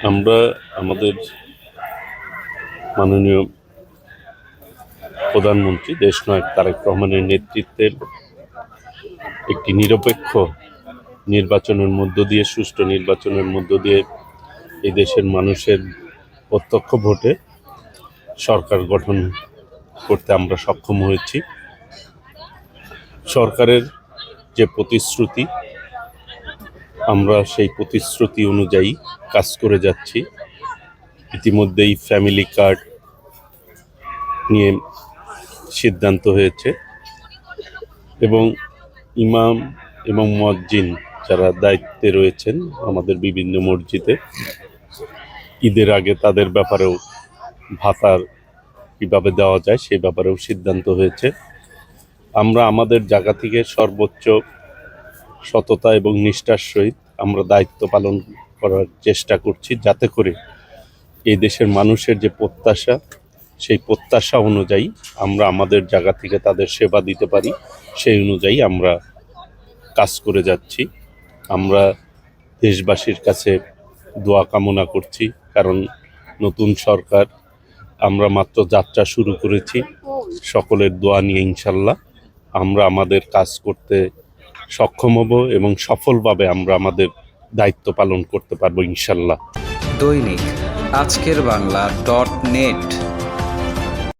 আমরা আমাদের মাননীয় প্রধানমন্ত্রী দেশনায়ক তারেক রহমানের নেতৃত্বের একটি নিরপেক্ষ নির্বাচনের মধ্য দিয়ে, সুষ্ঠু নির্বাচনের মধ্য দিয়ে এই দেশের মানুষের প্রত্যক্ষ ভোটে সরকার গঠন করতে আমরা সক্ষম হয়েছি। সরকারের যে প্রতিশ্রুতি, আমরা সেই প্রতিশ্রুতি অনুযায়ী কাজ করে যাচ্ছি। ইতিমধ্যেই ফ্যামিলি কার্ড নিয়ে সিদ্ধান্ত হয়েছে এবং ইমাম এবং মুয়াজ্জিন যারা দায়িত্বে রয়েছেন আমাদের বিভিন্ন মসজিদে, ঈদের আগে তাদের ব্যাপারেও ভাতার কীভাবে দেওয়া যায় সেই ব্যাপারেও সিদ্ধান্ত হয়েছে। আমরা আমাদের জায়গা থেকে সর্বোচ্চ সততা এবং নিষ্ঠার সহিত আমরা দায়িত্ব পালন করার চেষ্টা করছি, যাতে করে এই দেশের মানুষের যে প্রত্যাশা, সেই প্রত্যাশা অনুযায়ী আমরা আমাদের জায়গা থেকে তাদের সেবা দিতে পারি, সেই অনুযায়ী আমরা কাজ করে যাচ্ছি। আমরা দেশবাসীর কাছে দোয়া কামনা করছি, কারণ নতুন সরকার, আমরা মাত্র যাত্রা শুরু করেছি। সকলের দোয়া নিয়ে ইনশাল্লাহ আমরা আমাদের কাজ করতে সক্ষম হব এবং সফলভাবে আমরা আমাদের দায়িত্ব পালন করতে পারবো ইনশাল্লাহ। দৈনিক আজকের বাংলা .net